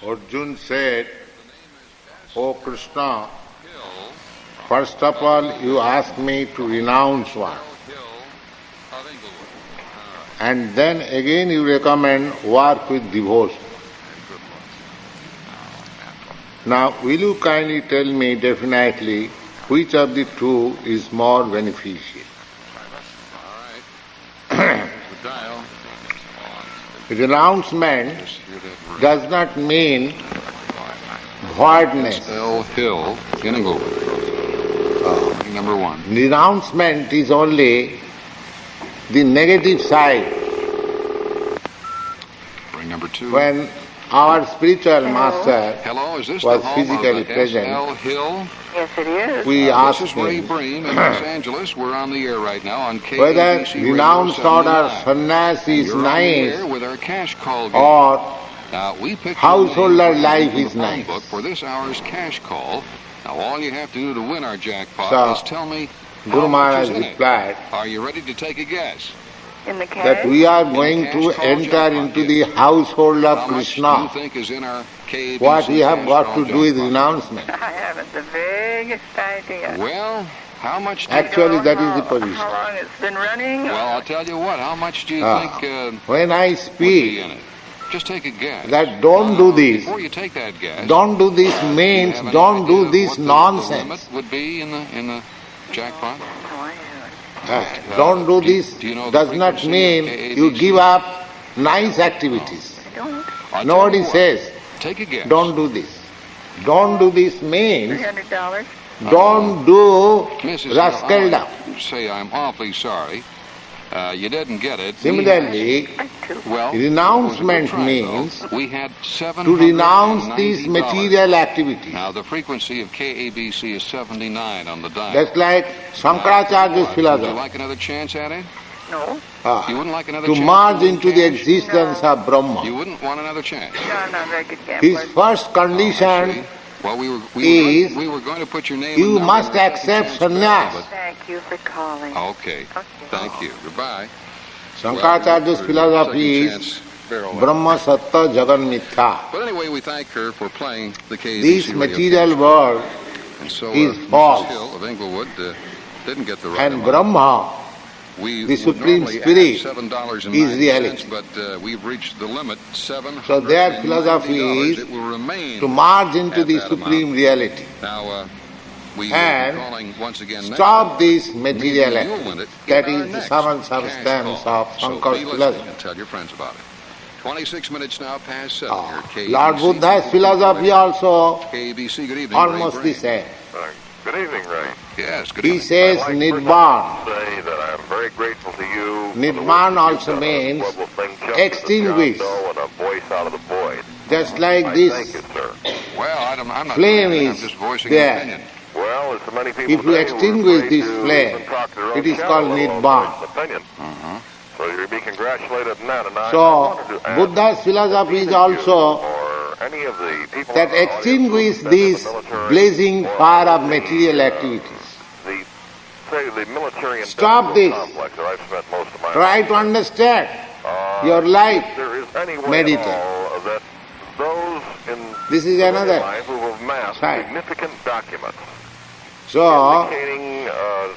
Arjuna said, "O Krsna, first of all you ask me to renounce one. And then again you recommend work with devotion. Now will you kindly tell me definitely which of the two is more beneficial?" Renouncement does not mean voidness. Hill in Englewood. Number one. Renouncement is only the negative side. Ring number two. When our spiritual master is was physically present, Hill? Yes, it is. we asked This is Ray him Bream in Los Angeles. We're on the air right now on KBC whether Radio renounced order 79. sannyasi is You're on the air nice with our cash call game. or Now, we picked householder your name life from is the phone nice. book for this hour's cash call. Now, all you have to do to win our jackpot So, is tell me Guru how much Maharaj is in it. replied Are you ready to take a guess? In the cash? that we are going cash to call enter jackpot into gift. the household of How much do you Krishna. think is in our KBC What we have cash got call to do with jackpot? renouncement. I haven't the vaguest idea. Well, how much do Actually, Don't that know is the position. How long it's been running? Well, I'll tell you what. How much do you think When I would be speak in it? Just take a guess. that don't do this, Before you take that guess, don't do this means have any don't idea do of this what the nonsense. limit would be in the jackpot? Oh, I haven't. Don't do this do you know the does not frequency mean of you KABC? give up nice activities. I don't. I'll tell Nobody you what, says take a guess. don't do this. Don't do this means $300? don't do Mrs. rascaldom. I'll say I'm awfully sorry. You didn't get it. Similarly, Well, renouncement it was a good try, means though. We had to renounce these $790. material activities. Now the frequency of KABC is 79 on the dial. That's like Shankaracharya's Would you philosophy. like another chance at it? No. You wouldn't like another To chance merge to win into the cash? existence of Brahma. You wouldn't want another chance. No, I'm not a very good His gambler. first condition Well, we were going to put your name. you and number must in our accept second chance sannyas. ballot, Thank you for calling. but- Okay. Thank you. Goodbye. Shankaracharya's philosophy is Brahma Satta Jagan Mithya. But anyway, we thank her for playing the KBC This radio material cast. world And so, is Mrs. false. Hill of Englewood didn't get the right and amount. Brahma We the would Supreme normally Spirit, add $7.09, is reality. but we've reached the limit, $790. So their philosophy is It will remain to merge into at the that supreme amount. reality. Now, we will And be calling once again next Stop time. this material Maybe you'll win activity. it That in our is the next sum and cash substance call. of So Shankar's be listening philosophy. and tell your friends about it. 26 minutes now past 7 here at KBC. Lord Buddha's philosophy also KBC, good evening. almost Ray the same. Good evening, Ray. Yes, good He evening. says I'd like Nirvana. to say that I'm very grateful to you. Nirvana also means extinguish. And a voice out of the void. Just like I this thank you, sir. Well, I'm not flame I'm is just voicing there. an opinion. Well, there's so many people If you today who are extinguish afraid this to flame, even talk to their own it is shadow, called let alone Nirvana. voice an opinion. Uh-huh. So you'll be congratulated on that. And I So wanted to ask Buddha's philosophy is also or any of the people that in the audience extinguish who've been in this the military blazing or fire of the, material activities. the military Stop this. complex that I've spent most of my Try life to understand in. your life. There is any way Meditate. at all that those in This is civilian another life who have amassed side. significant documents So indicating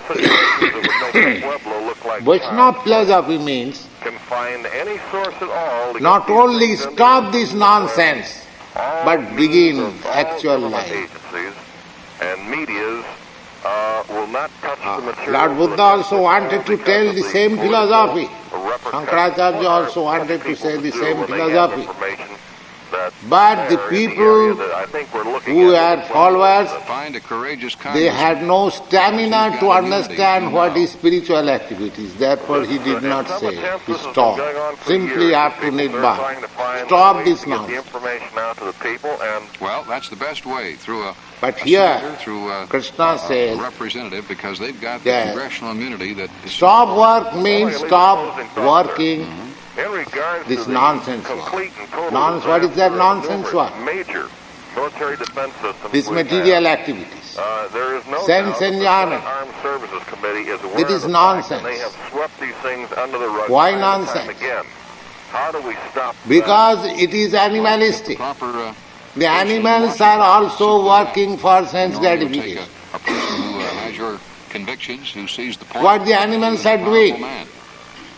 situations that would make Pueblo look like Vaishnava China philosophy means can find any source at all to not get these only things into stop this nonsense, all but means begin of all actual government life. agencies and medias will not touch the material. Lord Buddha also wanted to tell the same philosophy. Shankaracharya also wanted to say the same philosophy. But the people who are followers, Find a courageous they congressman. had no stamina to understand what is spiritual activities. Therefore he did not say, he stopped. Simply after Nibbana. Stop this now. nonsense. Information out to the people and Well, that's the best way, through a But a here, senator, through Krishna a says, representative, because they've got the that congressional immunity that is stop work means stop working in regards this to the nonsense complete and total Nonsense, what is that disaster of nonsense numerous work? Major military defense systems. This we've material had. activities. There is no Sense doubt that and the jnana. Senate Armed Services Committee is aware It is of the nonsense. fact, and they have swept these things under the rug Why time and nonsense? time again. How do we stop Because it is animalistic. proper The animals are also working for sense gratification. A person who has your convictions, who sees the point. What the animals are doing, Man.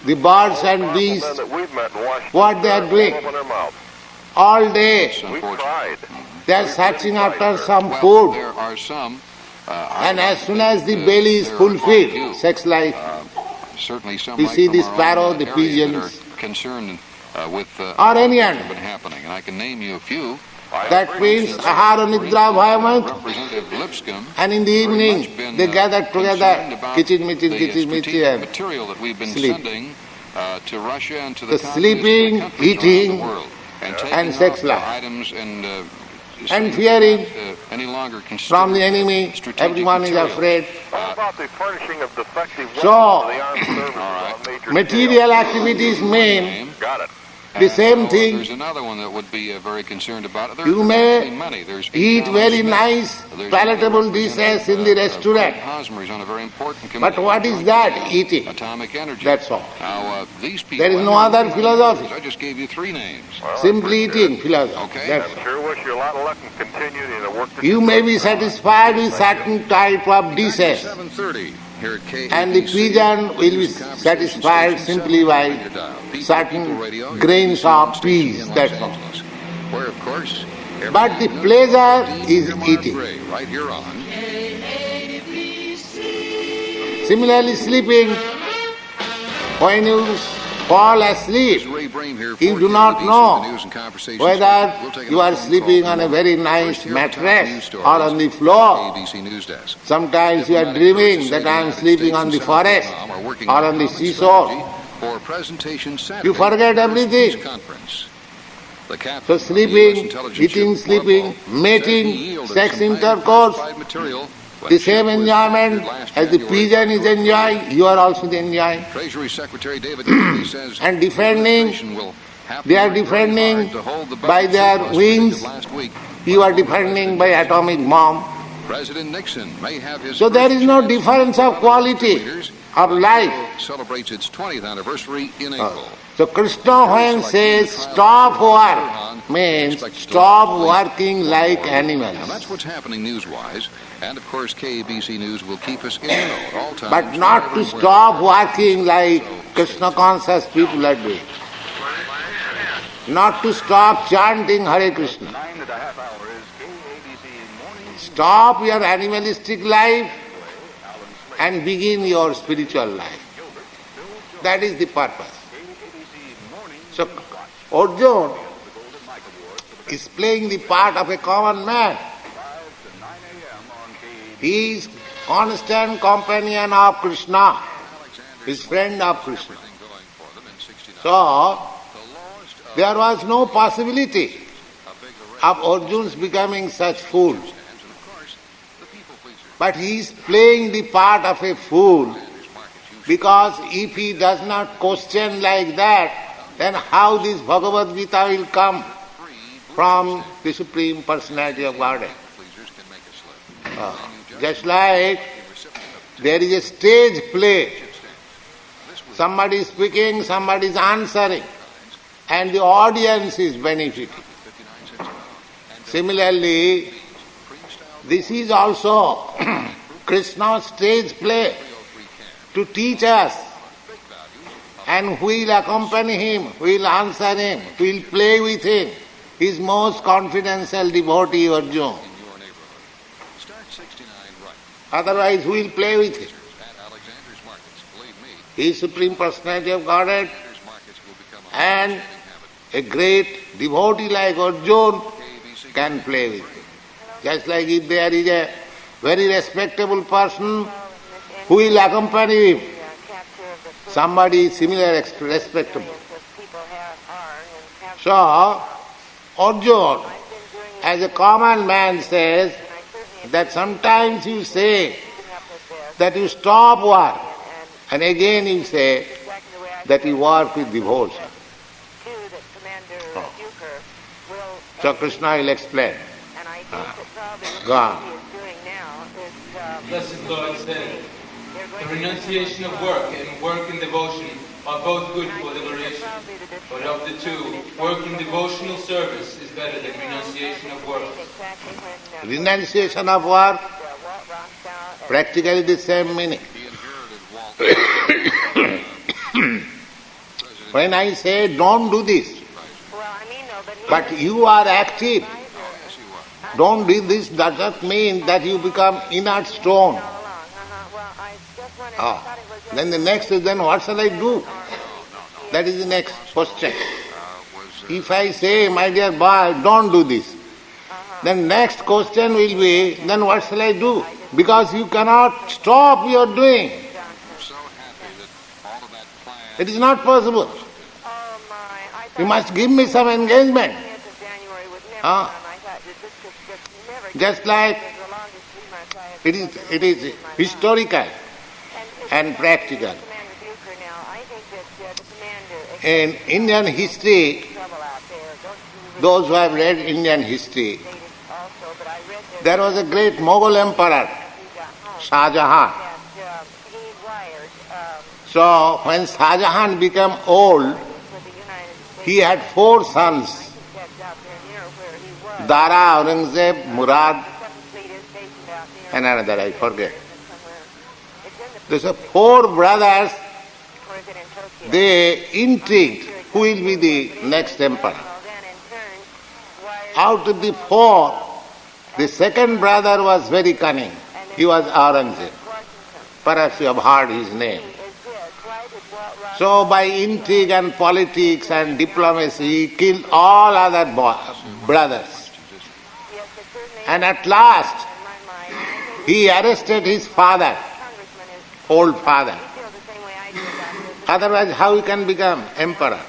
the birds and beasts, that we've met in Washington, what they are doing, open their mouth. all day We tried. they are searching after some Well, food, there are some. and as soon as the belly is fulfilled, sex life, Certainly some you right see from the our own sparrow, the area pigeons, that are concerned with or any what's animal. been happening, and I can name you a few. That means ahara nidra bhayamant. Representative Lipscomb. And in the very much evening, been, they gather together, concerned about kitchen-mitchin, the kitchen-mitchin, strategic and material that we've been sleep. sending to Russia and to The the sleeping, countries eating, around the world, and taking and sex out life. items and And fearing any longer from the enemy, strategic everyone is material. afraid. What about the furnishing of defective weapons So, to the armed services on major material activities mean Name. scale? Got it. the same thing. There's another one that would be very concerned about. You may actually many. There's eat Alan very Smith. nice, There's palatable another dishes in the Fred restaurant. Hosmer is on a very important But committee what is on that? Eating. atomic energy. That's all. Now, these people. There is no other philosophy. I just gave you three names. Well, Simply that's pretty eating philosophy. Okay. That's good. all. Sure wish you a lot of luck and continue in the work that You may be satisfied with certain type of dishes, 7:30 here at KABC. and the pigeon will be satisfied simply by certain grains of peas. That's all. Where, of course, But the pleasure is eating. right here on. Similarly, sleeping, when you fall asleep, you do not know whether you are sleeping on a very nice mattress or on the floor. Sometimes you are dreaming that I am sleeping on the forest or on the seashore. You forget everything. So sleeping, eating, sleeping, mating, sex intercourse, the same enjoyment as the pigeon is enjoying, you are also enjoying. Treasury Secretary David Kennedy says And defending, they are defending by their wings, you are defending by atomic bomb. President Nixon may have his So there is no difference of quality of life. celebrates its 20th anniversary in April. So Krishna when says stop work means stop working like Now animals. that's what's happening news-wise, and of course KABC News will keep us in the know at all times. But not to stop working like Krishna conscious people are doing. Not to stop chanting Hare Krishna. Stop your animalistic life and begin your spiritual life. That is the purpose. So Arjuna is playing the part of a common man. He is constant companion of Krishna, his friend of Krishna. So there was no possibility of Arjuna's becoming such fool. But he is playing the part of a fool, because if he does not question like that, then how this Bhagavad Gita will come from the Supreme Personality of Godhead? Just like there is a stage play, somebody is speaking, somebody is answering, and the audience is benefiting. Similarly, this is also Krishna's stage play to teach us, and we will accompany him, we will answer him, we will play with him, his most confidential devotee Arjuna. Otherwise we will play with him. He is Supreme Personality of Godhead, and a great devotee like Arjuna can play with him. Just like if there is a very respectable person who will accompany him, somebody similar respectable. So, Arjuna, as a common man, says that sometimes you say that you stop work, and again you say that you work with devotion. So Krishna will explain. Go on. Blessed Lord said, the renunciation of work and work in devotion are both good for liberation. But of the two, work in devotional service is better than renunciation of work. Renunciation of work, practically the same meaning. When I say don't do this, but you are active, don't do this, does not mean that you become inert stone. Then the next is, then what shall I do? That is the next question. If I say, my dear boy, don't do this, then next question will be, then what shall I do? Because you cannot stop your doing. It is not possible. You must give me some engagement. Just like it is historical and practical. In Indian history, those who have read Indian history, there was a great Mughal emperor, Shah Jahan. So when Shah Jahan became old, he had 4 sons, Dara, Aurangzeb, Murad, and another, I forget. These are 4 brothers. They intrigued who will be the next emperor. Out of the 4, the second brother was very cunning. He was Aurangzeb. Perhaps you have heard his name. So by intrigue and politics and diplomacy, he killed all other brothers. And at last, he arrested his father, old father. Otherwise, how he can become emperor?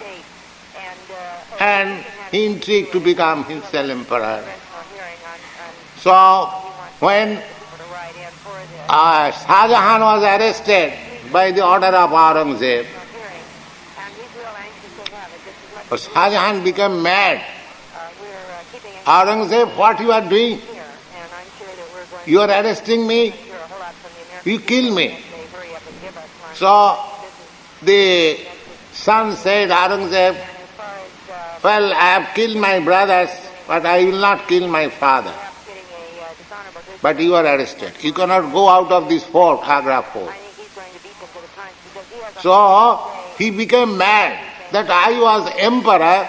And he intrigued to become himself emperor. So, when Shah Jahan was arrested by the order of Aurangzeb, Shah Jahan became mad. Aurangzeb, what you are doing? You are arresting me? You kill me. So, the son said, Aurangzeb, well, I have killed my brothers, but I will not kill my father. But you are arrested. You cannot go out of this fort, Agra fort. So, he became mad that I was emperor,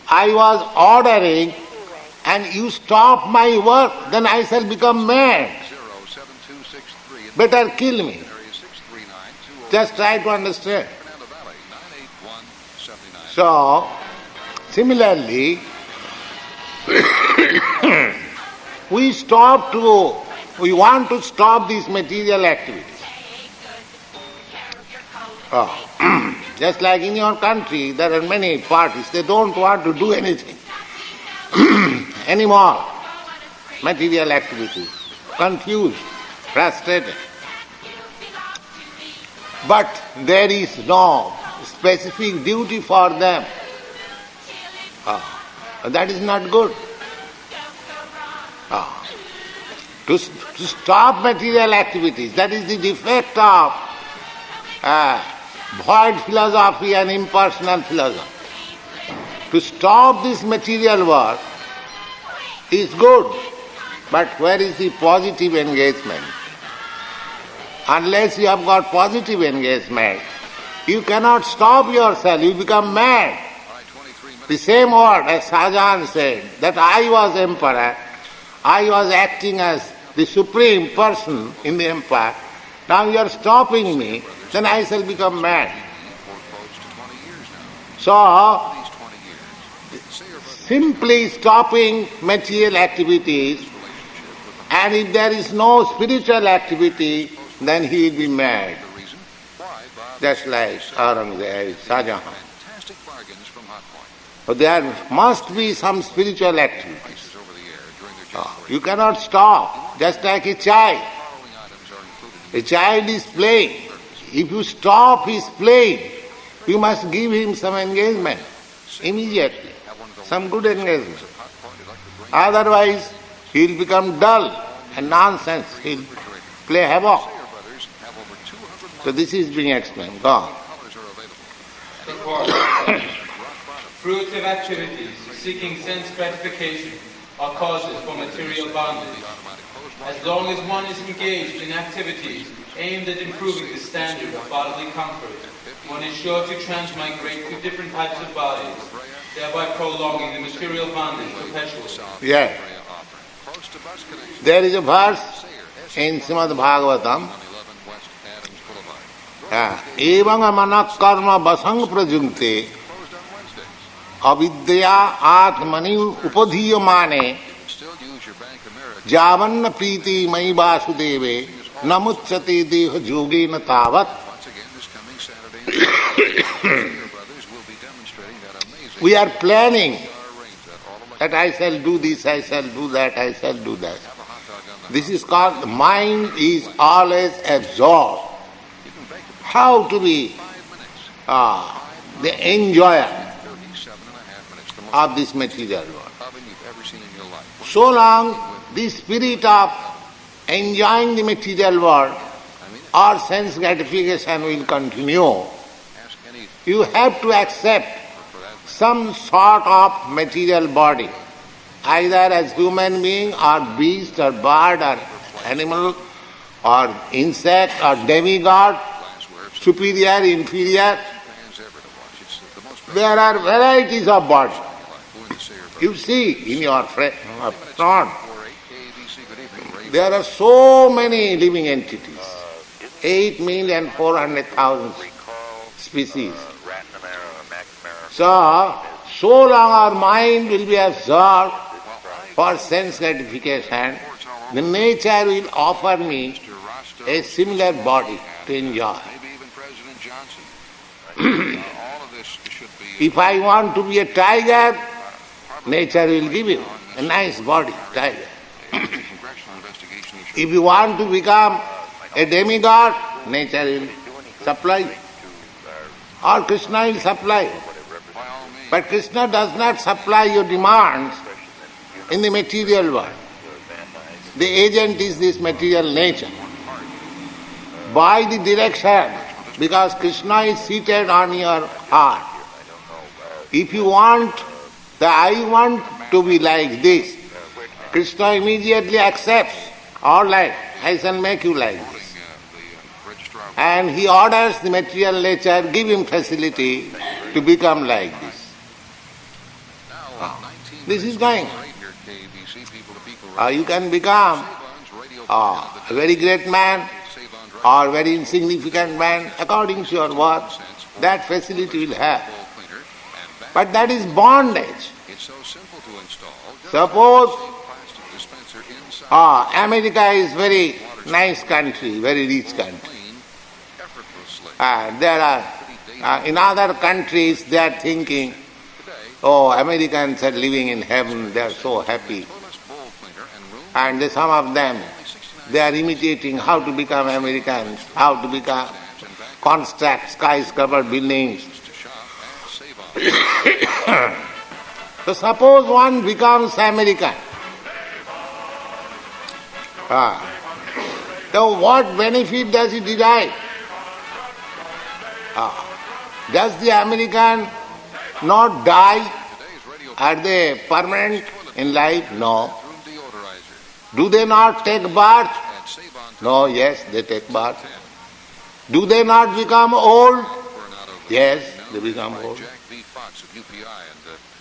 I was ordering, and you stop my work, then I shall become mad. Better kill me. Just try to understand. So, similarly, we want to stop these material activities. Just like in your country, there are many parties, they don't want to do anything anymore. Material activities, confused, frustrated. But there is no specific duty for them. That is not good. To stop material activities, that is the defect of void philosophy and impersonal philosophy. To stop this material work is good, but where is the positive engagement? Unless you have got positive engagement, you cannot stop yourself, you become mad. The same word as Shah Jahan said, that I was emperor, I was acting as the supreme person in the empire, now you are stopping me, then I shall become mad. So, simply stopping material activities, and if there is no spiritual activity, then he will be mad. Just like Aurangzeb, Shah Jahan. So there must be some spiritual activities. You cannot stop, just like a child. A child is playing. If you stop his playing, you must give him some engagement immediately, some good engagement. Otherwise, he will become dull and nonsense. He will play havoc. So this is being explained. Go on. Purport. Fruitive activities seeking sense gratification are causes for material bondage. As long as one is engaged in activities aimed at improving the standard of bodily comfort, one is sure to transmigrate to different types of bodies, thereby prolonging the material bondage perpetually. Yes. There is a verse in Srimad Bhagavatam. Evang amanak karma vasang prajungte avidya atmani upadhiyamane javanna priti mai vasudeve namucchate deha yogena tavat. We are planning that I shall do this, I shall do that, I shall do that. This is called, mind is always absorbed. How to be the enjoyer of this material world. So long the spirit of enjoying the material world or sense gratification will continue, you have to accept some sort of material body, either as human being or beast or bird or animal or insect or demigod, superior, inferior. There are varieties of bodies. You see in your front, there are so many living entities, 8,400,000 species. So long our mind will be absorbed for sense gratification, the nature will offer me a similar body to enjoy. If I want to be a tiger, nature will give you a nice body, tiger. If you want to become a demigod, nature will supply, or Krsna will supply. But Krsna does not supply your demands in the material world. The agent is this material nature. By the direction, because Krsna is seated on your heart. If you want I want to be like this, Krsna immediately accepts, all right, I shall make you like this. And he orders the material nature, give him facility to become like this. This is going. You can become a very great man or very insignificant man according to your work. That facility will have. But that is bondage. Suppose America is very nice country, very rich country. There are in other countries they are thinking, oh, Americans are living in heaven, they are so happy. And some of them, they are imitating how to become Americans, how to construct skyscraper buildings. So suppose one becomes American. So what benefit does he derive? Does the American not die? Are they permanent in life? No. Do they not take birth? No, yes, they take birth. Do they not become old? Yes, they become old.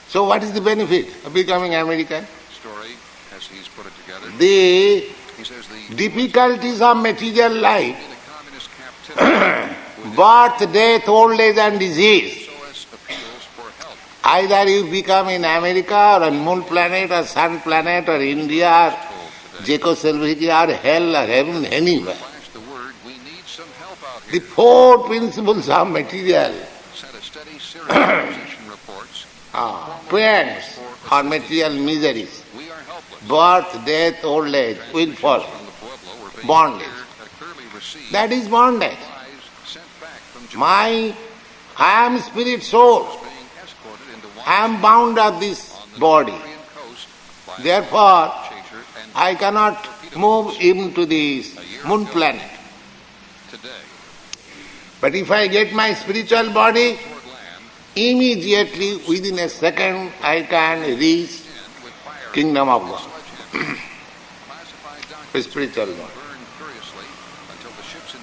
So what is the benefit of becoming American? The difficulties of material life, birth, death, old age and disease. Either you become in America or on moon planet or sun planet or India or Czechoslovakia or hell or heaven, anywhere. The four principles of material pains or material miseries, birth, death, old age, will fall, bondage. That is bondage. I am spirit soul. I am bound of this body. Therefore, I cannot move even to this moon planet. But if I get my spiritual body, immediately within a second I can reach kingdom of God. Spiritual body.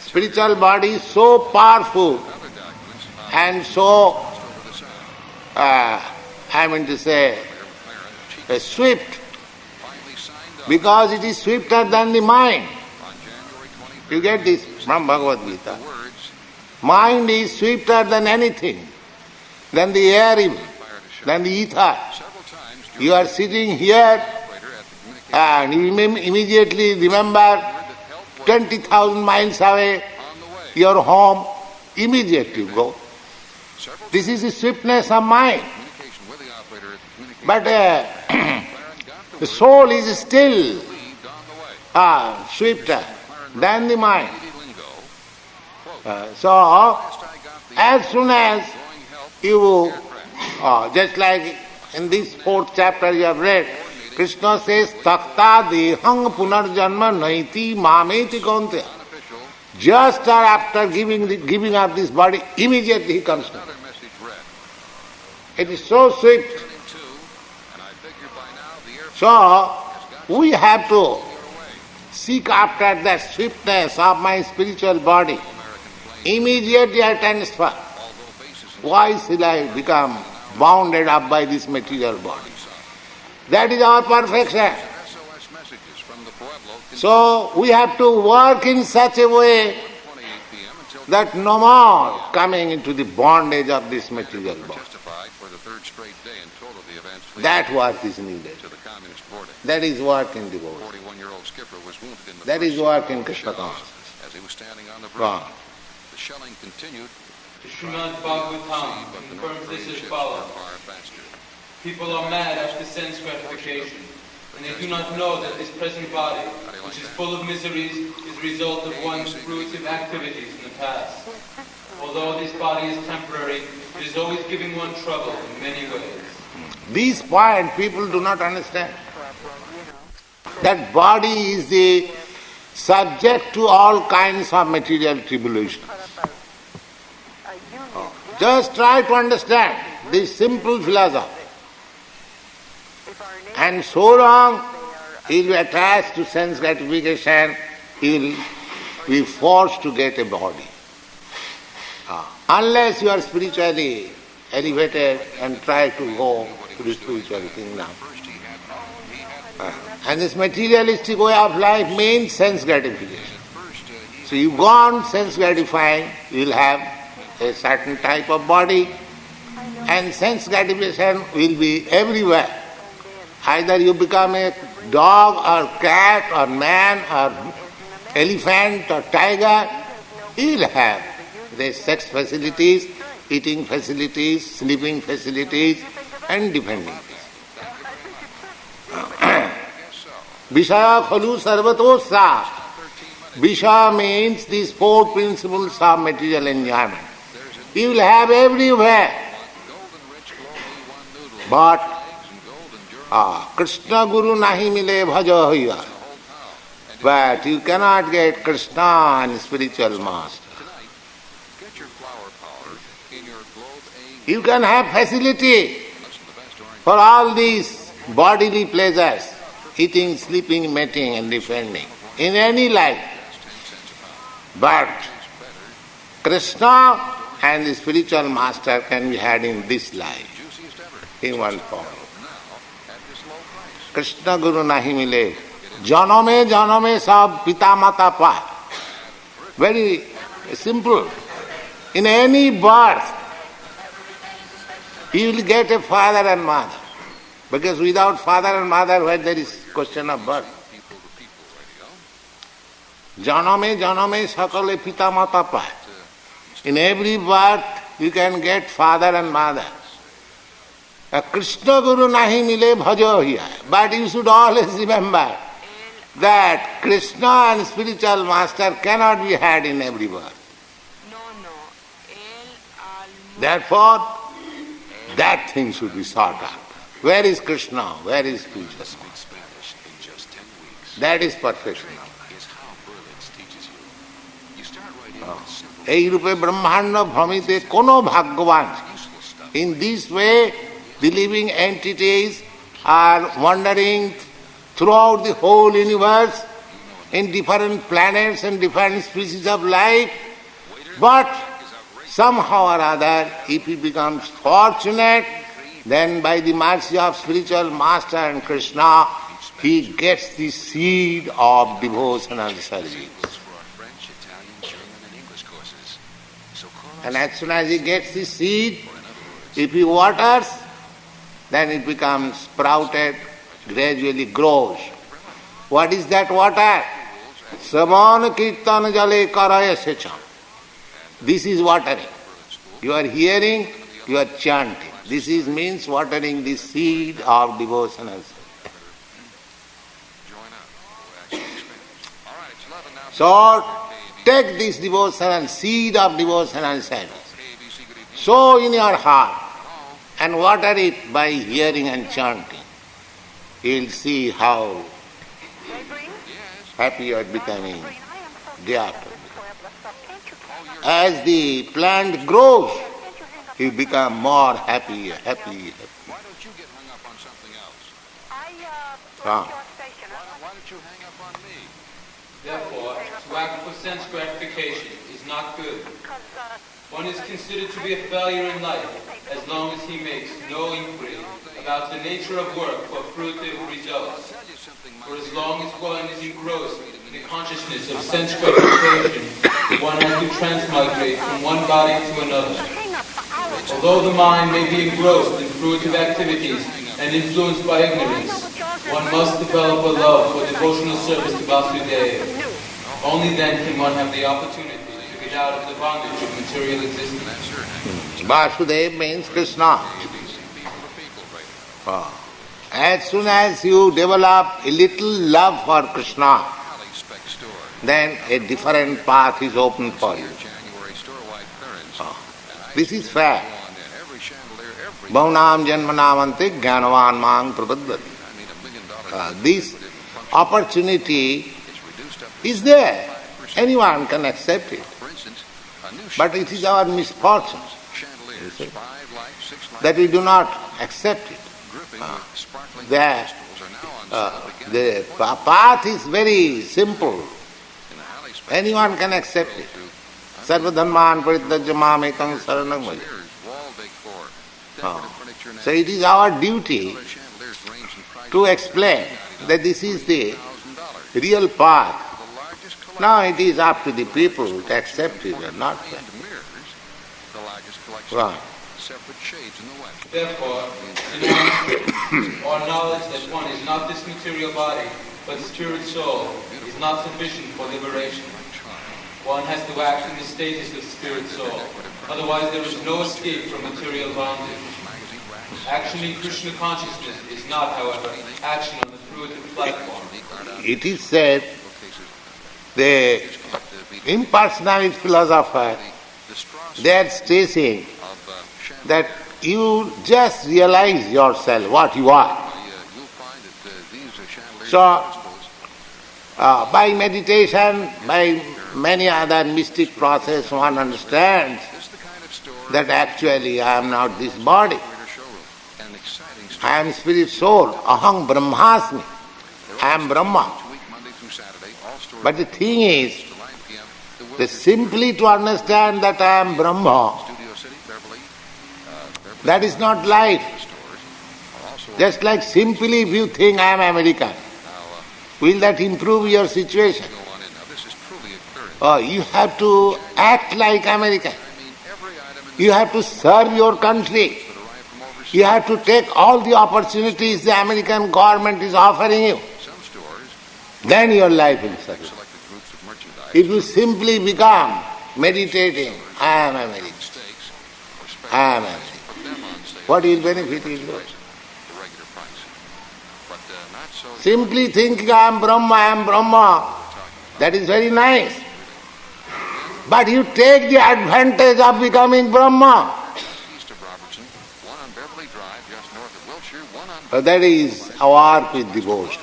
Spiritual body is so powerful and so, swift, because it is swifter than the mind. You get this from Bhagavad Gita. Mind is swifter than anything, than the air even, than the ether. You are sitting here and you immediately remember 20,000 miles away, your home, immediately go. This is the swiftness of mind. But the soul is still swifter than the mind. So, as soon as you, just like in this 4th chapter you have read, Krishna says, Takta dehang punar janma naiti mameti kaunteya. Just after giving up this body, immediately he comes down. It is so swift. So, we have to seek after that swiftness of my spiritual body. Immediately I transfer. Why shall I become bounded up by this material body? That is our perfection. So we have to work in such a way that no more coming into the bondage of this material body. That work is needed. That is work in devotion. That is work in Krishna consciousness. The shelling continued. The Srimad Bhagavatam confirms this as follows. People are mad after sense gratification, and they do not know that this present body, which is full of miseries, is a result of one's fruitive activities in the past. Although this body is temporary, it is always giving one trouble in many ways. This point people do not understand. That body is the subject to all kinds of material tribulations. Just try to understand this simple philosophy. And so long he will be attached to sense gratification, he will be forced to get a body. Unless you are spiritually elevated and try to go to the spiritual kingdom. And this materialistic way of life means sense gratification. So you go on sense gratifying, you will have a certain type of body, and sense gratification will be everywhere. Either you become a dog or cat or man or elephant or tiger, you will have the sex facilities, eating facilities, sleeping facilities, and defending things. Vishaya khalu sarvatosa. Visha means these 4 principles of material enjoyment. You will have everywhere. But Krishna Guru nahi mile bhaja hoya. But you cannot get Krishna and spiritual master. You can have facility for all these bodily pleasures, eating, sleeping, mating and defending, in any life. But Krishna and the spiritual master can be had in this life, in one form. Krishna Guru nahi mile. Janame sab pita mata pa. Very simple. In any birth, you will get a father and mother. Because without father and mother, where there is question of birth. Janame sakale pita mata pa. In every birth, you can get father and mother. Krishna Guru nahi mile bhajo hiya. But you should always remember that Krishna and spiritual master cannot be had in every birth. Therefore, that thing should be sought out. Where is Krishna? Where is spiritual master? That is perfection. এই রূপে ব্রহ্মাণ্ড ভ্রমিতে কোনো ভাগ্যবান In this way, the living entities are wandering throughout the whole universe in different planets and different species of life. But somehow or other, if he becomes fortunate, then by the mercy of spiritual master and Krsna, he gets the seed of devotional service. And as soon as he gets the seed, if he waters, then it becomes sprouted, gradually grows. What is that water? Samana-kirtana jale karaya-secham. This is watering. You are hearing, you are chanting. This means watering the seed of devotional service. So, take this devotional seed of devotional service, sow in your heart, and water it by hearing and chanting. You will see how happy you are becoming day after day. As the plant grows, you become more happy. Why don't you get hung up on something else? Ah. Why don't you hang up on me? Therefore, to act for sense gratification is not good. One is considered to be a failure in life as long as he makes no inquiry about the nature of work for fruitive results. For as long as one is engrossed in the consciousness of sense gratification, one has to transmigrate from one body to another. Although the mind may be engrossed in fruitive activities and influenced by ignorance, one must develop a love for devotional service to Vasudeva. Only then can one have the opportunity to get out of the bondage of material existence. Vasudeva means Krsna. As soon as you develop a little love for Krsna, then a different path is open for you. This is fact. Bhavanam janmanamante jnanavan mang prapaddati. This opportunity is there. Anyone can accept it. But it is our misfortune that we do not accept it. The path is very simple. Anyone can accept it. Sarvadharman parittajya mam ekam saranam bhaja. So it is our duty to explain that this is the real path. Now it is up to the people to accept it or not. Right. Therefore, in or knowledge that one is not this material body, but spirit soul, is not sufficient for liberation. One has to act in the status of spirit soul. Otherwise there is no escape from material bondage. Action in Krishna consciousness is not, however, action on the fruitive platform. It is said, the impersonalist philosopher, they are stating that you just realize yourself, what you are. So, by meditation, by many other mystic process, one understands that actually I am not this body. I am spirit soul. Aham brahmasmi. I am Brahma. But the thing is, that simply to understand that I am Brahma, that is not life. Just like simply if you think I am American, will that improve your situation? Oh, you have to act like American. You have to serve your country. You have to take all the opportunities the American government is offering you. Then your life will settle. If you simply become meditating, I am American, I am American, what will benefit you? Simply thinking I am Brahma, that is very nice. But you take the advantage of becoming Brahma. That is our with devotion.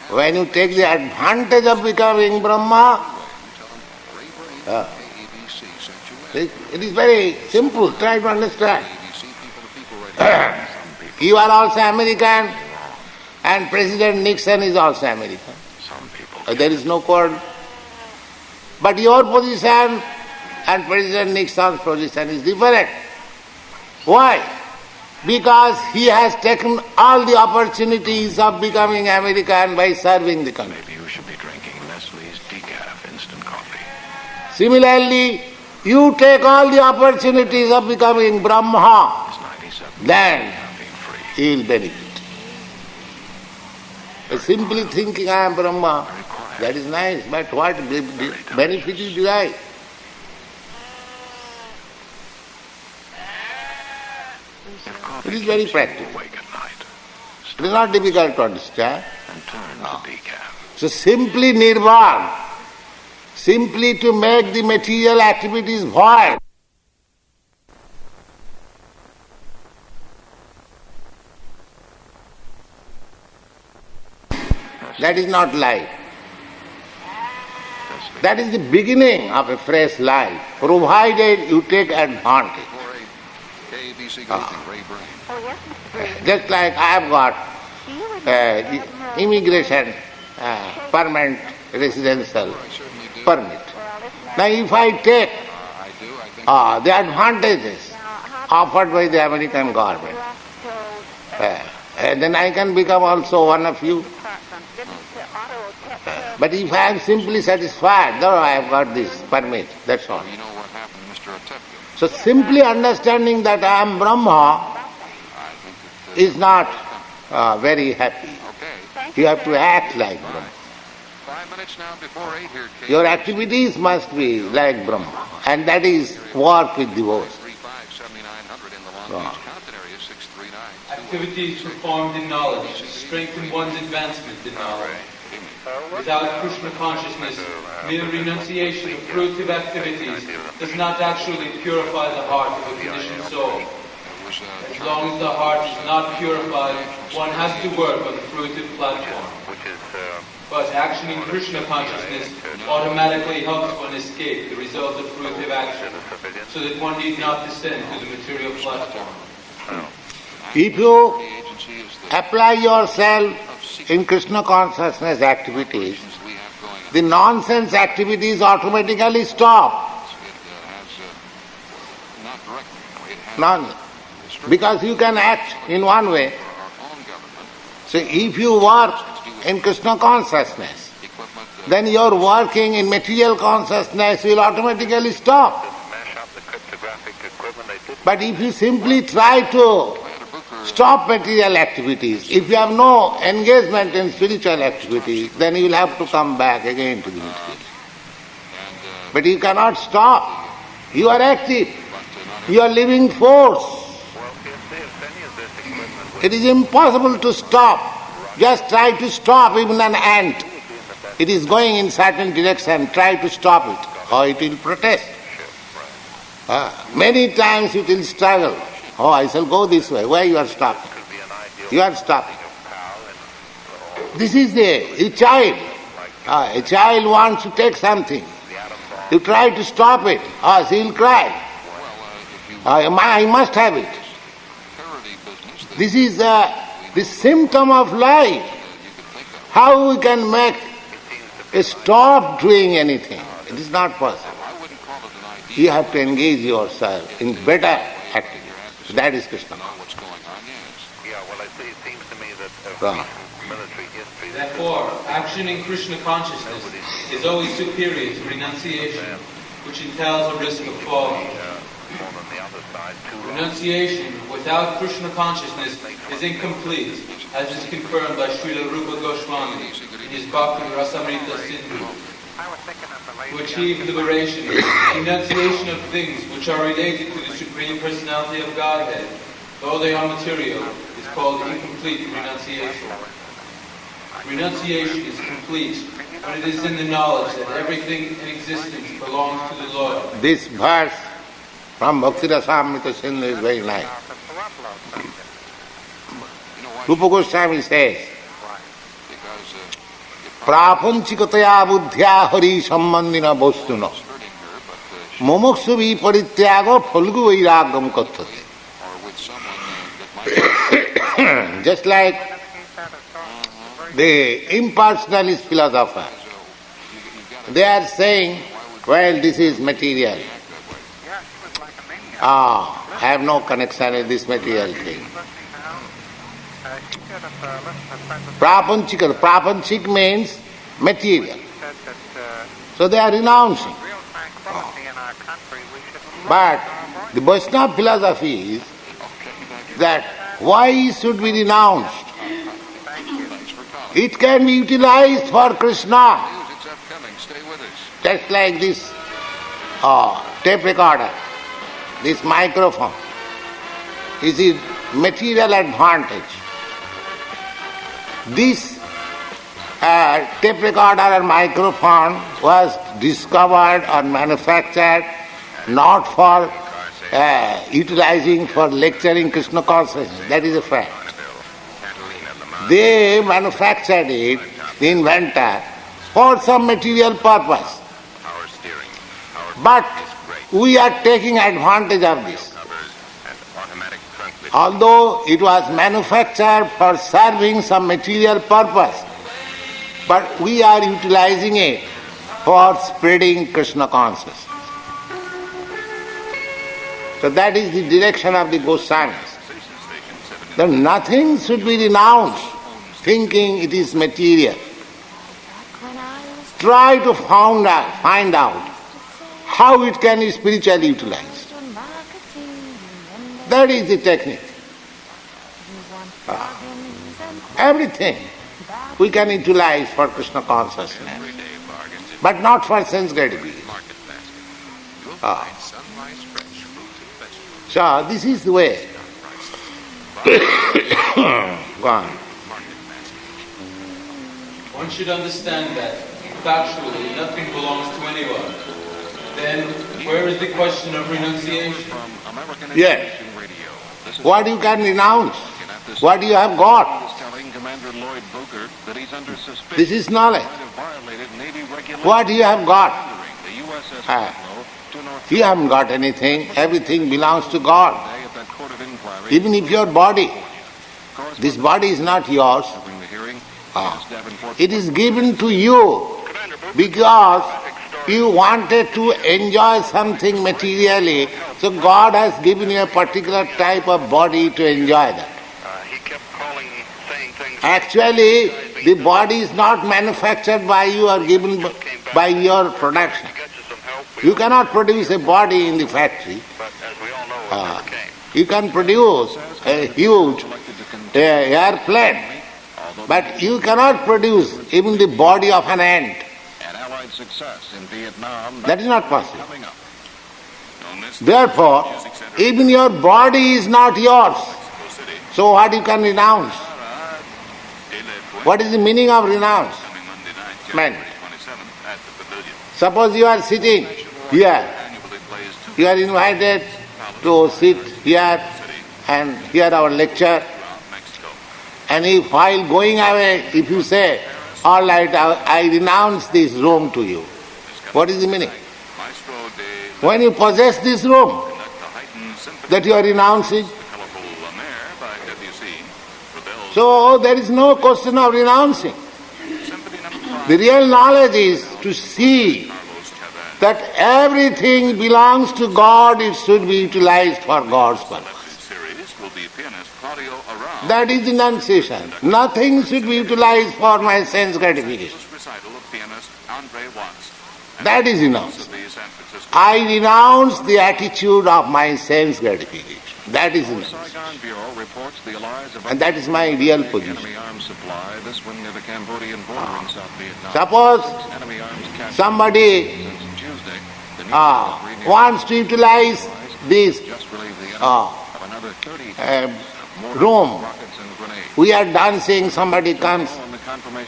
When you take the advantage of becoming Brahma, It is very simple, try to understand. You are also American and President Nixon is also American. There is no quarrel. But your position and President Nixon's position is different. Why? Because he has taken all the opportunities of becoming American by serving the country. Maybe you should be drinking Nestle's decaf instant coffee. Similarly, you take all the opportunities of becoming Brahma, then you will benefit. By simply thinking I am Brahma, that is nice, but what benefit you derive? It is very practical. It is not difficult to understand. So simply nirvan, simply to make the material activities void. That is not life. That is the beginning of a fresh life, provided you take advantage. Just like I have got immigration permanent residential permit. Now if I take the advantages offered by the American government, then I can become also one of you. But if I am simply satisfied, though I have got this permit, that's all. So simply understanding that I am Brahma is not very happy. You have to act like Brahma. Your activities must be like Brahma, and that is work with devotion. Activities performed in knowledge strengthen one's advancement in knowledge. Without Krishna consciousness, mere renunciation of fruitive activities does not actually purify the heart of a conditioned soul. As long as the heart is not purified, one has to work on the fruitive platform. But action in Krishna consciousness automatically helps one escape the result of fruitive action, so that one need not descend to the material platform. If you apply yourself in Krishna consciousness activities, the nonsense activities automatically stop. None. Because you can act in one way. So if you work in Krishna consciousness, then your working in material consciousness will automatically stop. But if you simply try to stop material activities, if you have no engagement in spiritual activities, then you will have to come back again to the material. But you cannot stop. You are active. You are living force. It is impossible to stop. Just try to stop even an ant. It is going in certain direction, try to stop it, or it will protest. Many times it will struggle. Oh, I shall go this way. Why you are stopping? You are stopping. This is a child. A child wants to take something. You try to stop it. She will cry. I must have it. This is the symptom of life. How we can make a stop doing anything? It is not possible. You have to engage yourself in better activities. That is Krishna. Therefore, action in Krishna consciousness is always superior to renunciation, which entails a risk of falling. Renunciation without Krishna consciousness is incomplete, as is confirmed by Srila Rupa Goswami in his Bhakti Rasamrita Sindhu. To achieve liberation, renunciation of things which are related to the Supreme Personality of Godhead, though they are material, is called incomplete renunciation. Renunciation is complete when it is in the knowledge that everything in existence belongs to the Lord. This verse from Bhakti Rasamrita Sindhu is very nice. Rupa Goswami says, प्रापंचिकतया बुद्ध्या Hari संबंधिना वस्तुना Mumuksuvi parityago phalgu vairagam kathate. or with someone that might Just like the impersonalist philosopher, they are saying, well, this is material. I have no connection with this material thing. Prapanchik means material. So they are renouncing. But the Vaishnava philosophy is that why should be renounced? It can be utilized for Krsna. it's upcoming. Stay with us. Just like this tape recorder, this microphone is a material advantage. This tape recorder or microphone was discovered or manufactured not for utilizing for lecturing Krishna consciousness. That is a fact. They manufactured it, the inventor, for some material purpose. But we are taking advantage of this. Although it was manufactured for serving some material purpose, but we are utilizing it for spreading Krishna consciousness. So that is the direction of the Goswamis. That nothing should be renounced, thinking it is material. Try to find out how it can be spiritually utilized. That is the technique. Everything we can utilize for Krishna consciousness, but not for sense gratification. So this is the way. Go on. One should understand that factually nothing belongs to anyone. Then where is the question of renunciation? Yes. What you can renounce? What you have got? This is knowledge. What you have got? You haven't got anything. Everything belongs to God. Even if your body, this body is not yours. It is given to you because you wanted to enjoy something materially, so God has given you a particular type of body to enjoy that. Actually, the body is not manufactured by you or given by your production. You cannot produce a body in the factory. You can produce a huge airplane, but you cannot produce even the body of an ant. That is not possible. Therefore, even your body is not yours. So what you can renounce? What is the meaning of renounce? Man. Suppose you are sitting here. You are invited to sit here and hear our lecture. And if while going away, if you say, all right, I renounce this room to you. What is the meaning? When you possess this room, that you are renouncing. So there is no question of renouncing. The real knowledge is to see that everything belongs to God, it should be utilized for God's purpose. That is renunciation. Nothing should be utilized for my sense gratification. That is renounced. I renounce the attitude of my sense gratification. That is renunciation. And that is my real position. Suppose somebody wants to utilize this room. We are dancing, somebody comes,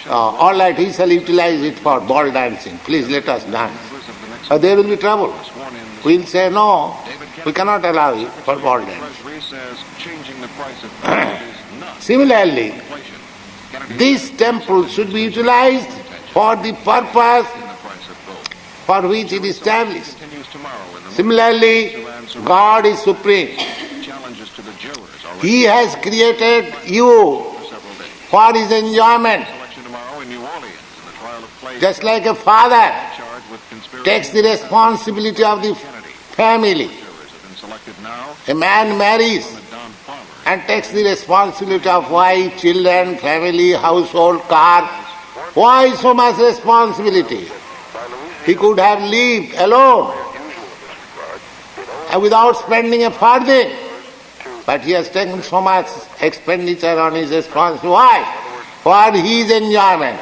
all right, he shall utilize it for ball dancing. Please let us dance. There will be trouble. We will say, no, we cannot allow you for ball dancing. Similarly, this temple should be utilized for the purpose for which it is established. Similarly, God is supreme. Challenges to the jurors already He has created you for several days. for His enjoyment. Election tomorrow in New Orleans in the trial of Clay Just like a father charged with conspiracy takes the responsibility of the Kennedy. family. Jurors have been selected now. A man marries Don Palmer. and takes the responsibility of wife, children, family, household, car. Why so much responsibility? He could have lived alone and without spending a farthing. But he has taken so much expenditure on his responsibility. Why? For his enjoyment.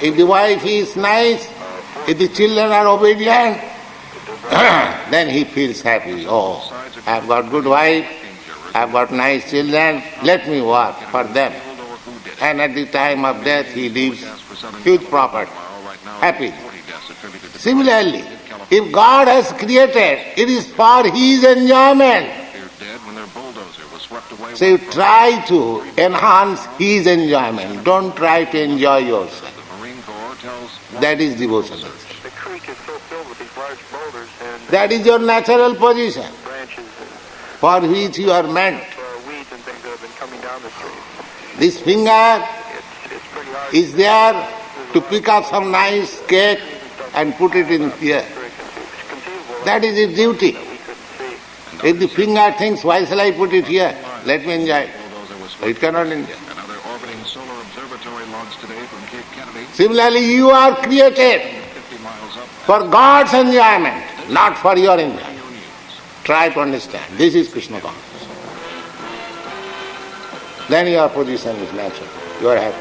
If the wife is nice, if the children are obedient, then he feels happy. Oh, I've got good wife, I've got nice children, let me work for them. And at the time of death he leaves huge property, happy. Similarly, if God has created, it is for His enjoyment. So you try to enhance His enjoyment. Don't try to enjoy yourself. That is devotional. The creek is so filled with these large boulders and That is your natural position branches and for which you are meant. weeds and things that have been coming down the street. This finger It's pretty hard. is there to pick up some nice cake and put it in here. Very conceivable That is its duty. that we couldn't see. If the finger thinks, why shall I put it here? Let me enjoy it. It cannot enjoy. Another orbiting solar observatory launched today from Cape Kennedy, Similarly, you are created 50 miles up. for God's enjoyment, not for your enjoyment. Try to understand. This is Krishna consciousness. Then your position is natural. You are happy.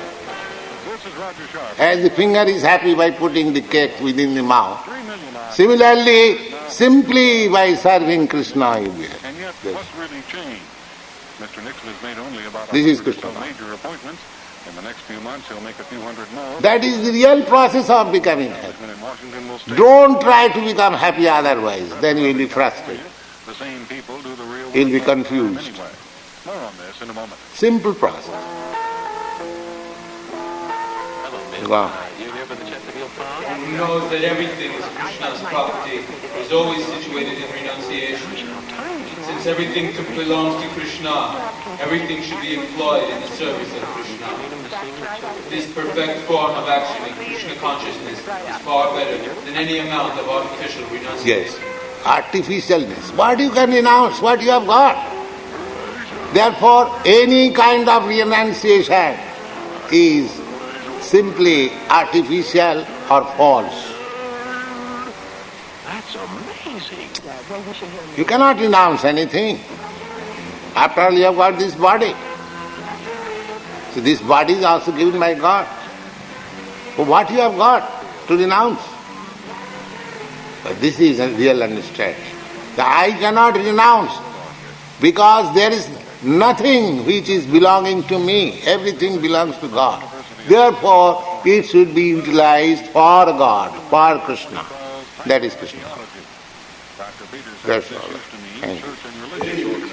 This is Roger Sharp. As the finger is happy by putting the cake within the mouth, 3 million eyes. similarly, simply by serving Krishna, you will be happy. And yet, what's really changed? Mr. Nixon has made only about This is 100 or so Krishna. major appointments. In the next few months, he'll make a few hundred more. That is the real process of becoming happy. And in Washington will stay. Don't try to become happy otherwise, then you will be frustrated. The same people do the real work You'll be all the time confused. Anyway. More on this in a moment. Simple process. Go on. Who knows that everything is Krishna's property, is always situated in renunciation. Since everything belongs to Krishna, everything should be employed in the service of Krishna. This perfect form of action in Krishna consciousness is far better than any amount of artificial renunciation. Yes. Artificialness. What you can renounce, what you have got. Therefore, any kind of renunciation is simply artificial or false. That's amazing. You cannot renounce anything. After all, you have got this body. So this body is also given by God. So what you have got to renounce? But this is a real understanding. The I cannot renounce because there is nothing which is belonging to me. Everything belongs to God. Therefore, it should be utilized for God, for Krishna. That is Krishna. That's all. Thank you.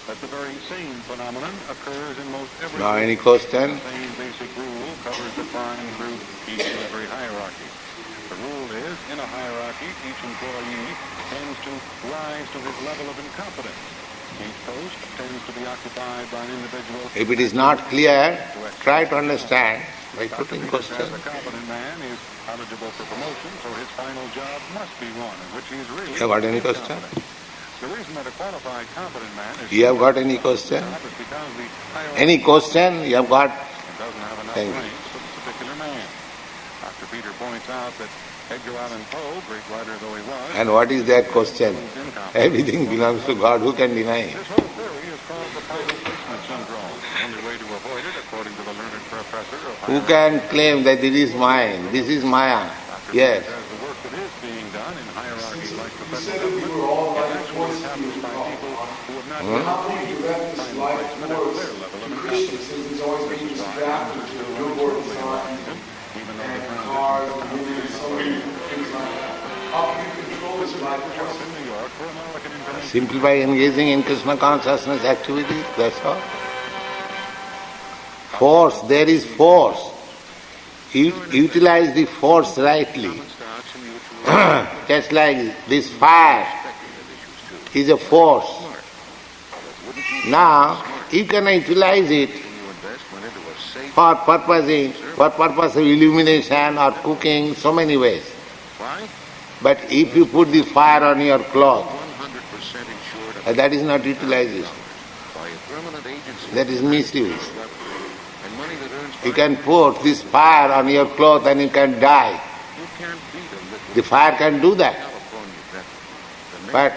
That the very same phenomenon occurs in most every Now, any question? The same basic rule covers the fine through each and every hierarchy. The rule is, in a hierarchy, each employee tends to rise to his level of incompetence. Each post tends to be occupied by an individual. If it is not clear, try to understand by putting question. As a competent man is eligible for promotion, so his final job must be one in which he is really You have got any question? The reason that a qualified, competent man is You have got any question? is because the hierarchy Any question you have got? doesn't have enough Thank you. ranks for this particular man. Dr. Peter points out that Edgar Allan Poe, great writer though he was, And what is that question? Everything belongs to God. Who can deny it? this whole theory is called the final placement syndrome. The only way to avoid it, according to the learned professor of Who can claim that it is mine? This is Maya. Yes. as the work that is being done in hierarchies like the Federal said that we were all like That's what forces happens we were by called. people who have not How yet can you direct this find life placement at force their level of to Krishna incompetence. since he's always being distracted to the billboard sign Even though the and transition cars to and women and so many things like that? How can you control this life force? in New York for American information. Simply by engaging in Krishna consciousness activity, that's all. Force, there is force. Utilize the force rightly. Just like this fire is a force. Now, you can utilize it for purpose of illumination or cooking, so many ways. But if you put the fire on your cloth, that is not utilization. That is misuse. You can put this fire on your cloth and you can die. The fire can do that. But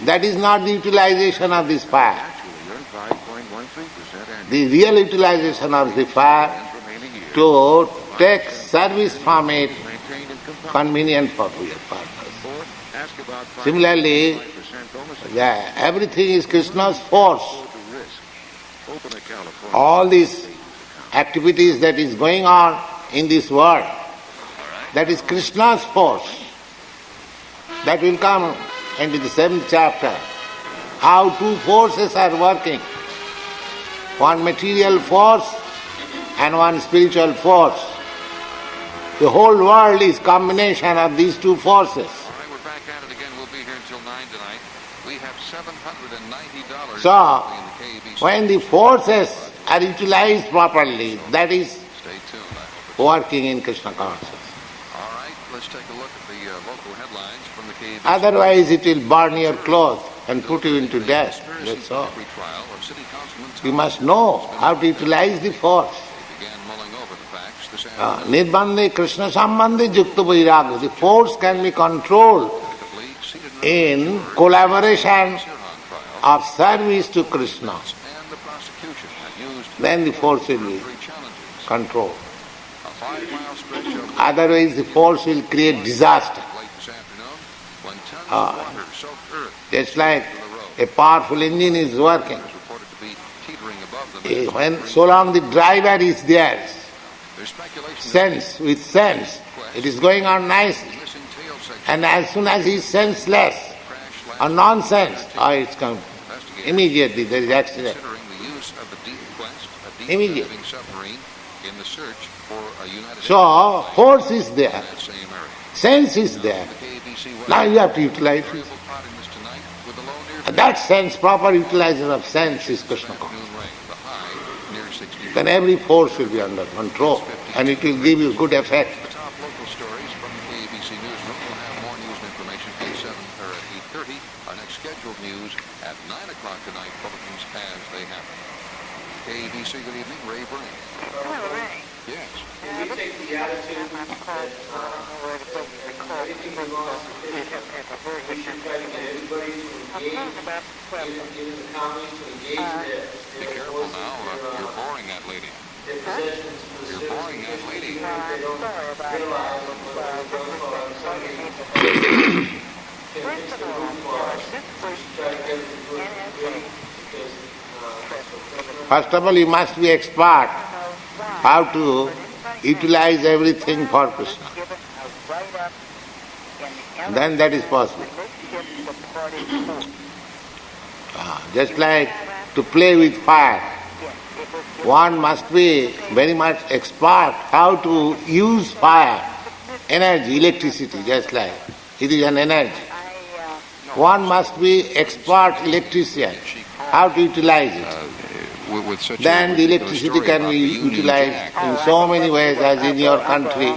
that is not the utilization of this fire. The real utilization of the fire to take service from it convenient for your purpose. Similarly, everything is Krishna's force. All these activities that is going on in this world, that is Krishna's force. That will come into the 7th chapter. How two forces are working. One material force and one spiritual force. The whole world is combination of these two forces. All right, we're back at it again. We'll be here until 9 tonight. We have $790 So, in the KBC. when the forces are utilized properly, that is Stay tuned. working in Krishna consciousness. All right, let's take a look at the local headlines from the KBC. Otherwise it will burn your clothes and put you into death. That's all. Every trial of City Councilman You must know how to utilize the force. They began mulling over the facts this afternoon. Nirbandhe Krishna sambandhe yukta vairagya. The force can be controlled in collaboration of service to Krishna. And the prosecution had used Then the force will be three challenges. controlled. A 5-mile stretch of Otherwise the force will create disaster. late this afternoon when tons of water soaked earth Just like a powerful engine is working. was reported to be teetering above them. When so long the driver is there, There's speculation sense with sense, it is going on nicely. that missing tail section And as soon as he is senseless crash or nonsense, it's come. Immediately there is accident. considering the use of the Deep Quest, a deep Immediate. diving submarine, in the search for a United So, States force is there, in that same area. sense is there. The KBC Now you have to utilize it. variable part in this tonight with the low near That sense, proper utilization of sense is Krishna consciousness. noon rain, the high near 60. Then every force will be under control and it will give you good effect. The top local stories from the KBC newsroom. We'll have more news and information at 7 or at 8:30. Our next scheduled news at 9 o'clock tonight. Bulletins as they happen. KBC, good evening. Ray Brain. Hello, Ray. Yes. We take the attitude that anything belongs to Krishna. We should try to get everybody to engage in the karma, to engage Be careful now. You're boring that lady. their possessions to a You're boring that lady. they don't realize what they're going for. Some people can fix the room for us. We should try to get them to do it really because First of all, you must be expert how to utilize everything for Krishna. Then that is possible. Just like to play with fire. One must be very much expert how to use fire, energy, electricity, just like it is an energy. One must be expert electrician, how to utilize it. With such Then a the particular electricity story can about be the Union utilized Jack. in so many ways as in your country.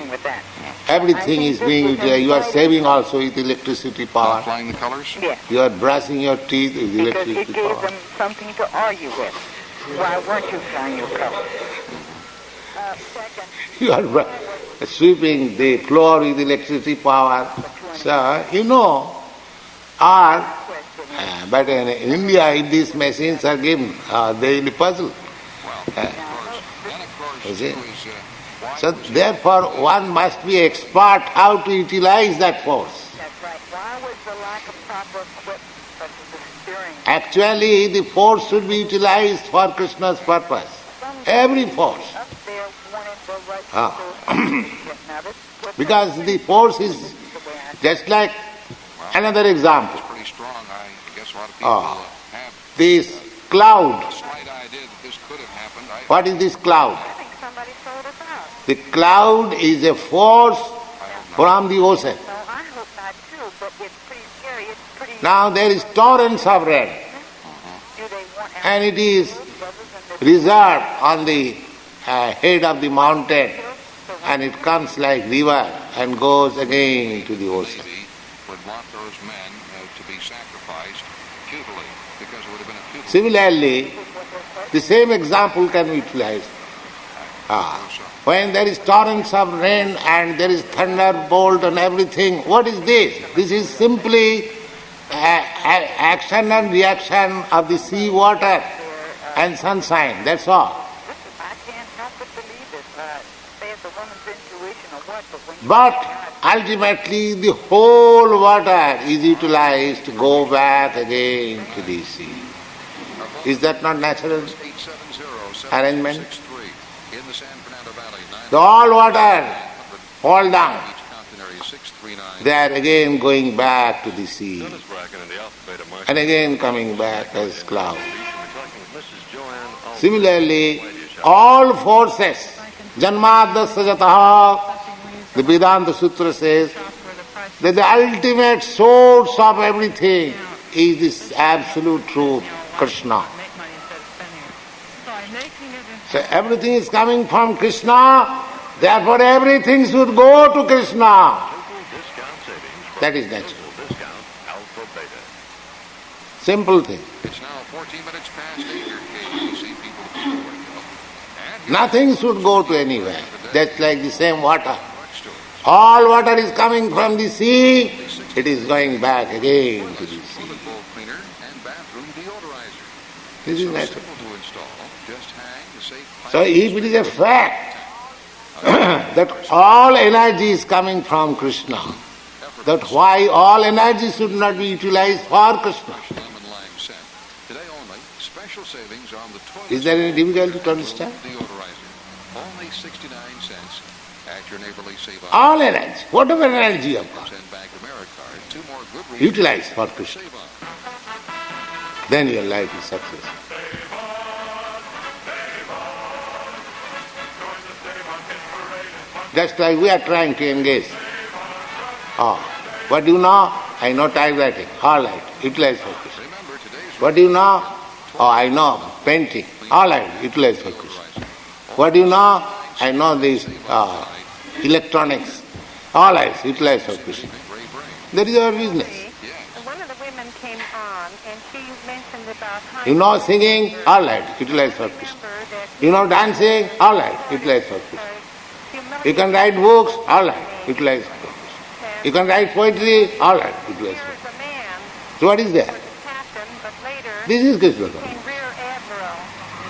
Everything is being utilized. You are saving also with electricity power. Applying the colors? Yes, You are brushing your teeth with because it electricity gave power. them something to argue with. Why weren't you flying your colors? Second, You are sweeping the floor with electricity power. So, you know, or, but in India, if these machines are given, they will puzzle. Then, of course, You see? it was, why So was therefore, one must be expert how to utilize that force. that's right. Why was the a lack of proper equipment, such as the steering. Actually, the force should be utilized for Krishna's purpose. Every force. Up there, wanted the right Ah. to now this equipment Because the force is the way I just like another example. It's pretty strong. I guess a lot of people have This cloud. a slight idea that this could have happened. What is this cloud? think somebody sold us out. The cloud is a force from the ocean. No, I hope not too, but it's pretty scary. It's pretty... Now there is torrents of rain, Do they want... and it is reserved on the head of the mountain, and it comes like river and goes again to the ocean. Navy would want those men to be sacrificed futilely because it would have been a futile. Similarly, the same example can be utilized. When there is torrents of rain and there is thunderbolt and everything, what is this? This is simply action and reaction of the sea water and sunshine, that's all. I can't help but believe it. Say it's a woman's intuition or what, but when you... But ultimately the whole water is utilized to go back again to the sea. Is that not natural 870-763 arrangement? in the San Fernando Valley. The all water fall down. Each continent is 639. They are again going back to the sea Dennis Bracken in the Alpha Beta Mark. and again coming back as cloud. We're talking with Mrs. Joanne Alpha. Similarly, all forces, janmadasya jataha, the Vedanta Sutra says that the ultimate source of everything is this absolute truth, Krishna. So everything is coming from Krishna, therefore everything should go to Krishna. Discount savings. That is natural. Discount Alpha Beta. Simple thing. It's now 14 minutes past 8 here at KBC. People to wake up. And Nothing should go to anywhere. That's like the same water. drugstores. All water is coming from the sea, it is going back again to the sea. Toilet bowl cleaner and bathroom deodorizer. This is So natural. simple to install. Just hang the safe So if it is a fact that all energy is coming from Krishna, that why all energy should not be utilized for Krishna? lemon lime scent. Today only, special savings on the toilet Is there any difficulty to understand? deodorizer. Only 69 cents at your neighborly Save On. All energy, whatever energy you have got, Send Bank of America card. 2 more good reasons utilize for to Krishna. save on. Then your life is successful. Just like we are trying to engage. What do you know? I know typewriting. All right, utilize for Krishna. Remember today's What do you know? Oh, I know painting. All right, utilize for Krishna. What do you know? I know these electronics. All right, utilize for Krishna. great brain. That is our business. One of the women came on and she mentioned about how... You know singing? All right, utilize for Krishna. You know dancing? All right, utilize for Krishna. You can write books? All right, utilize for Krishna. You can write poetry? All right, utilize for Krishna. a man, So what is there? was a captain, but later This is Krishna. became rear admiral.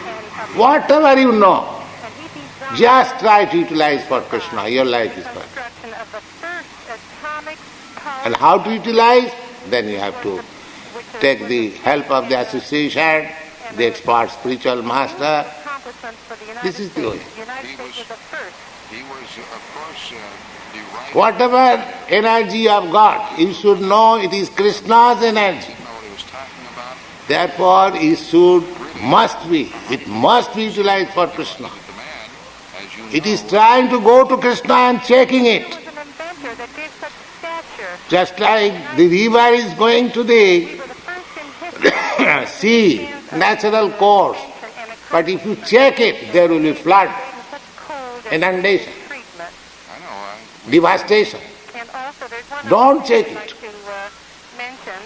And, Whatever you know, and he designed just try to utilize for Krishna. Your life is fine. construction of the first atomic power... And how to utilize? Then you have to take the help of the association, the expert spiritual master. This is the way. The United States was the first. He was, of course, derived. Whatever energy you have got, you should know it is Krishna's energy. Know what he was talking about. Therefore, it must be utilized for Krishna. The man, as you It know, is trying to go to Krishna and checking it. He was an inventor that gave such stature. Just like the river is going to the We were the first in history sea, natural course. and a But if you check it, there will be flood, such cold inundation, treatment. I know, devastation. And also there's one Don't other check thing I'd it. like to mention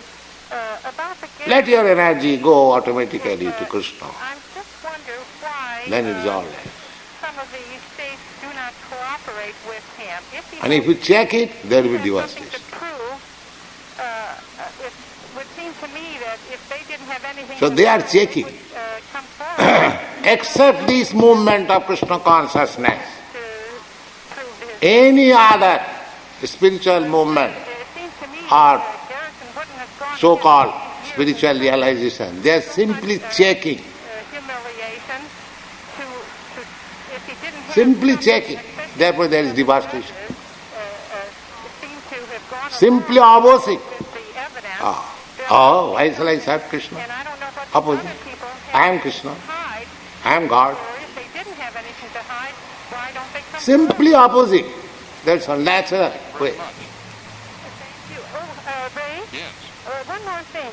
about the gift. Let your energy go automatically to Krishna. I just wonder why Then it is all right. some of the states do not cooperate with him. If he And if you check it, there will be has something devastation. to prove, it would seem to me that if they didn't have anything So to they are prove, checking. would, come forward Except this movement of Krishna consciousness, to prove his... any other spiritual movement It seems to me or that Garrison so-called spiritual realization. They are simply checking. Humiliation to if he didn't have Simply some checking. Therefore there is devastation. seems to have gone Simply along opposing. with the evidence. Oh, why shall I serve Krishna? And I don't know what Opposing. other people I have am Krishna. to hide. I am God. Or if they didn't have anything to hide, why don't they come Simply to us? opposing. That's a natural way. Thank you. Ray? Yes. One more thing.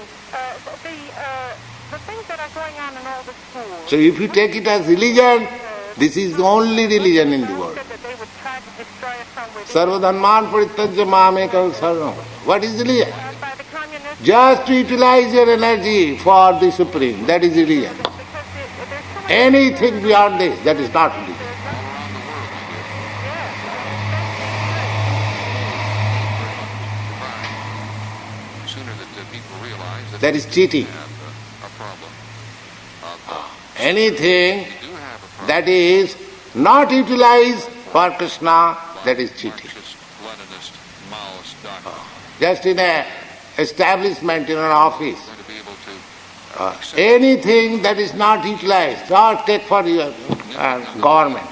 The things that are going on in all the schools. So if you take it as religion, this is the only religion in the world. Said that they would try to destroy us from within. Sarvadharman parityajya mam ekam sarvam. What is religion? By the communists. Just to utilize your energy for the Supreme. That is religion. Because there's so much. Anything beyond this, that is not religion. The sooner that people realize that That is cheating. we have a problem. Anything We do have a problem. that is not utilized for Krishna, that is cheating. Marxist, Leninist, Maoist doctrine. Just in an establishment, in an office, Going to be able to accept anything that is not utilized, or take for your government,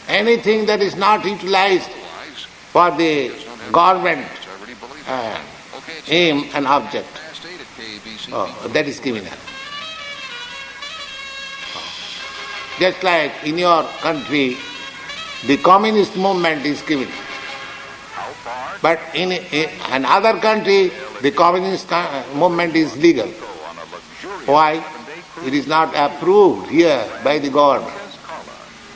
anything that is not utilized lies. for the government I already believe uh, Okay, it's aim and object, past 8 at KBC. that is criminal. Just like in your country, the communist movement is criminal. But in another country, the communist movement is legal. Why? It is not approved here by the government.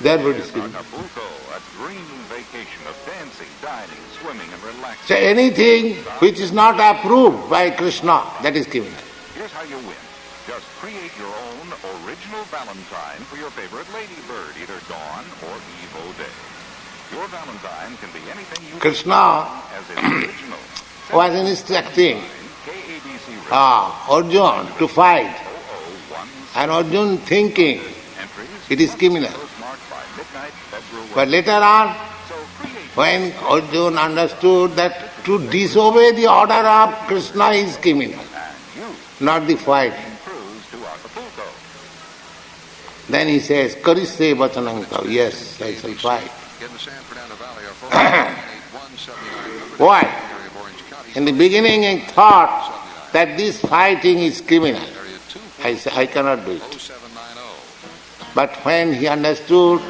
Therefore it is criminal. A dream vacation of dancing, dining, swimming, and relaxing. So anything which is not approved by Krishna, that is criminal. Here's how you win. Just create your own original Valentine for your favorite ladybird, either Dawn or Eve O'Day. Your Valentine can be anything you Krishna as an original. was instructing KABC Arjuna to fight, 001 and Arjuna thinking entries. it is criminal. Marked by midnight February. But later on, So create when Arjuna understood that to disobey the order of Krishna is criminal, and you not the fighting, cruise to Acapulco. then he says, Karishe vachanam tav, yes, I shall fight. In the San Fernando Valley, our phone 179. Why? Area of Orange County. In the beginning he thought that this fighting is criminal. Area 2 I say, I cannot do it. 0790. But when he understood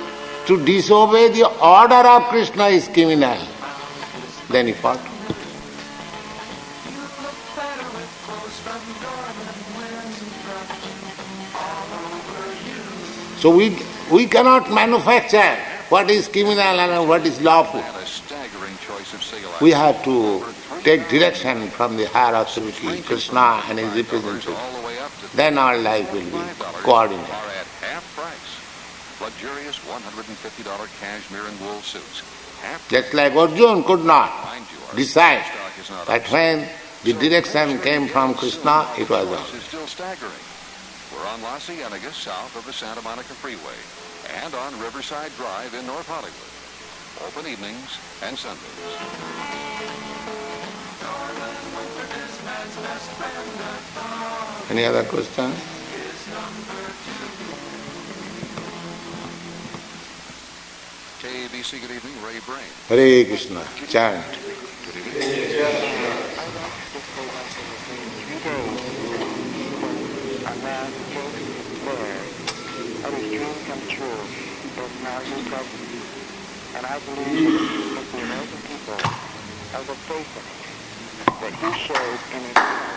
to disobey the order of Krishna is criminal, then he fought. So we cannot manufacture what is criminal and what is lawful. And a staggering choice of cigarettes. We have to take direction from the higher authority, Krishna and his representative. All the way up to Then our life will be coordinated. are at half price. Luxurious $150 cashmere and wool suits. Half Just like Arjuna could not Mind you, our decide stock is not that up. when the direction came from Krishna, it was Price all. is still staggering. We're on La Cienega, south of the Santa Monica Freeway, and on Riverside Drive in North Hollywood. Open evenings and Sundays. Any other question? KBC, good evening. Ray Brain. Hare Krishna, chant. And I believe that the American people have the faith in it that he showed in his life.